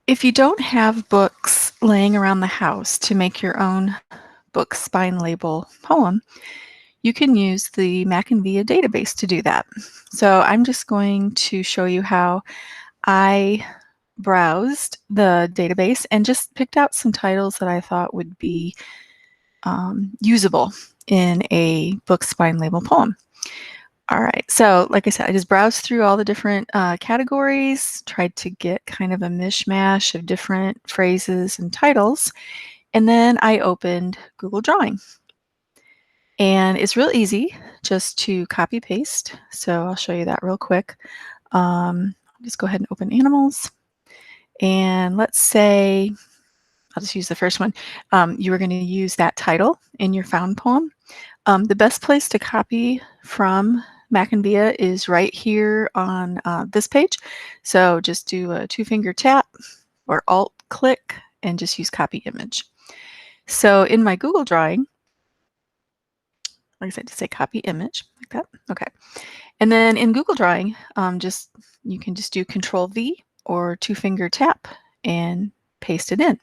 If you don't have books laying around the house to make your own book spine label poem, you can use the Mackinvia database to do that. So I'm just going to show you how I browsed the database and just picked out some titles that I thought would be usable in a book spine label poem. All right, so like I said, I just browsed through all the different categories, tried to get kind of a mishmash of different phrases and titles, and then I opened Google Drawing. And it's real easy just to copy paste. So I'll show you that real quick. Just go ahead and open animals. And let's say, I'll just use the first one. You were going to use that title in your found poem. The best place to copy from Mackinvia is right here on this page. So just do a two-finger tap or Alt-click and just use copy image. So in my Google Drawing, like I said, just say copy image like that. Okay. And then in Google Drawing, you can just do Control V or two-finger tap and paste it in.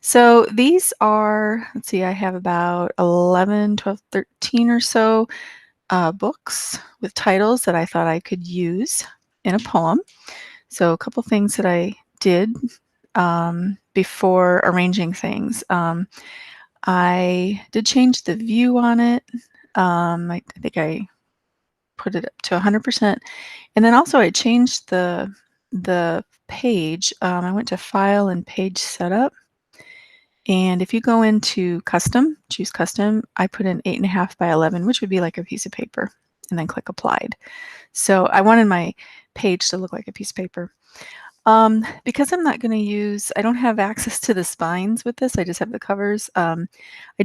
So these are, let's see, I have about 11, 12, 13 or so books with titles that I thought I could use in a poem. So a couple things that I did before arranging things. I did change the view on it. I think I put it up to 100%. And then also I changed the page. I went to File and Page Setup. And if you go into Custom, choose Custom, I put in 8.5 by 11, which would be like a piece of paper, and then click Applied. So I wanted my page to look like a piece of paper. Because I'm not going to use, I don't have access to the spines with this, I just have the covers. I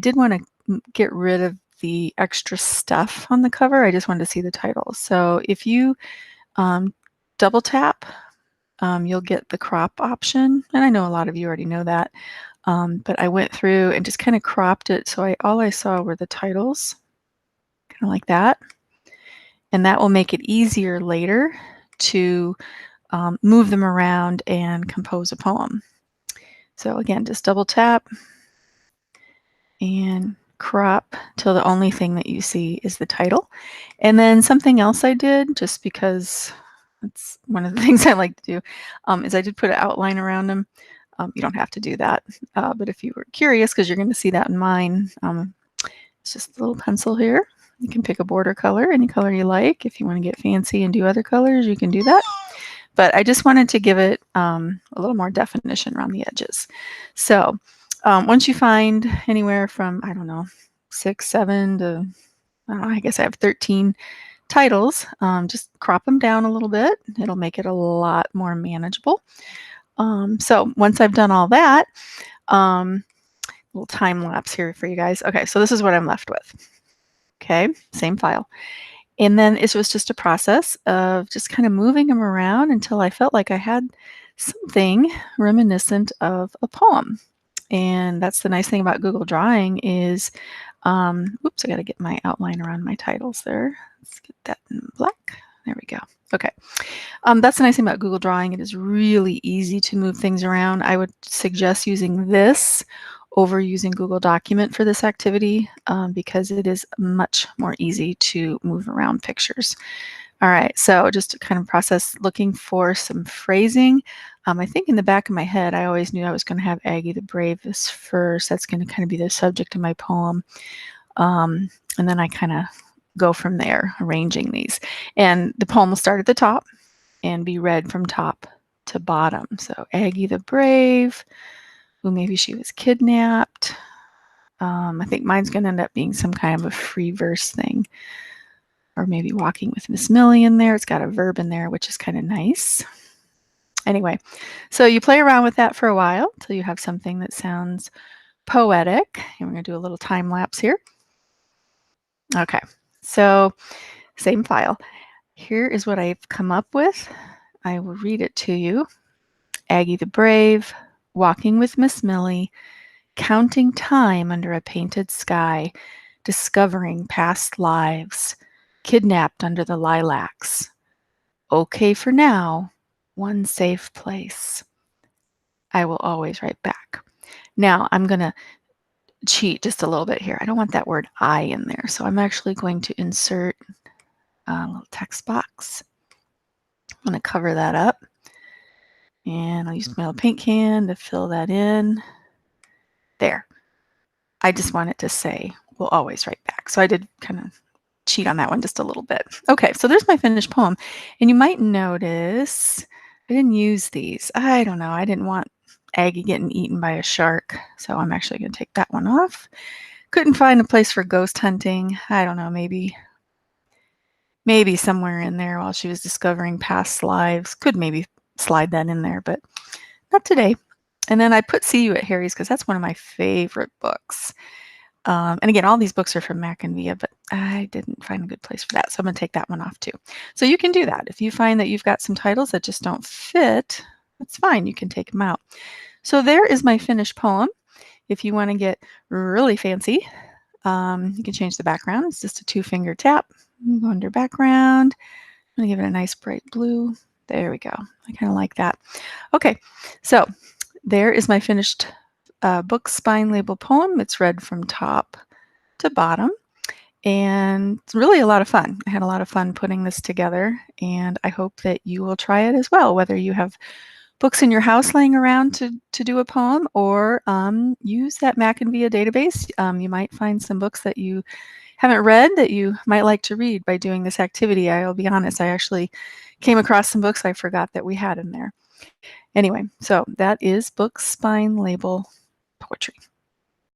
did want to get rid of the extra stuff on the cover. I just wanted to see the title. So if you double tap, you'll get the crop option. And I know a lot of you already know that. But I went through and just kind of cropped it. So all I saw were the titles, kind of like that. And that will make it easier later to move them around and compose a poem. So again, just double tap and crop till the only thing that you see is the title. And then something else I did, just because that's one of the things I like to do, is I did put an outline around them. You don't have to do that, but if you were curious, because you're going to see that in mine, it's just a little pencil here. You can pick a border color, any color you like. If you want to get fancy and do other colors, you can do that. But I just wanted to give it a little more definition around the edges. So once you find anywhere from, I don't know, 6, 7 to, I don't know, I guess I have 13 titles, just crop them down a little bit. It'll make it a lot more manageable. So once I've done all that, little time lapse here for you guys. Okay, so this is what I'm left with. Okay, same file. And then it was just a process of just kind of moving them around until I felt like I had something reminiscent of a poem. And that's the nice thing about Google Drawing is, oops, I got to get my outline around my titles there. Let's get that in black. There we go. Okay. That's the nice thing about Google Drawing. It is really easy to move things around. I would suggest using this over using Google Document for this activity because it is much more easy to move around pictures. All right, so just to kind of process looking for some phrasing. I think in the back of my head, I always knew I was going to have Aggie the Brave as first. That's going to kind of be the subject of my poem. And then I kind of go from there, arranging these. And the poem will start at the top and be read from top to bottom. So Aggie the Brave, who maybe she was kidnapped. I think mine's going to end up being some kind of a free verse thing. Or maybe walking with Miss Millie in there. It's got a verb in there, which is kind of nice. Anyway, so you play around with that for a while until you have something that sounds poetic. And we're going to do a little time lapse here. Okay, so same file. Here is what I've come up with. I will read it to you. Aggie the Brave, walking with Miss Millie, counting time under a painted sky, discovering past lives, kidnapped under the lilacs. Okay for now, one safe place. I will always write back. Now I'm going to cheat just a little bit here. I don't want that word I in there. So I'm actually going to insert a little text box. I'm going to cover that up. And I'll use my little paint can to fill that in. There. I just want it to say, we'll always write back. So I did kind of cheat on that one just a little bit. Okay, so there's my finished poem. And you might notice I didn't use these. I don't know. I didn't want Aggie getting eaten by a shark. So I'm actually going to take that one off. Couldn't find a place for ghost hunting. I don't know, maybe somewhere in there while she was discovering past lives. Could maybe slide that in there, but not today. And then I put See You at Harry's because that's one of my favorite books. And again, all these books are from Mac and Via, but I didn't find a good place for that. So I'm going to take that one off too. So you can do that. If you find that you've got some titles that just don't fit, that's fine. You can take them out. So there is my finished poem. If you want to get really fancy, you can change the background. It's just a 2-finger tap. Go under background. I'm going to give it a nice bright blue. There we go. I kind of like that. Okay, so there is my finished book spine label poem. It's read from top to bottom, and it's really a lot of fun. I had a lot of fun putting this together, and I hope that you will try it as well, whether you have books in your house laying around to do a poem, or use that Mac and Via database. You might find some books that you haven't read that you might like to read by doing this activity. I'll be honest, I actually came across some books I forgot that we had in there. Anyway, so that is book spine label poetry.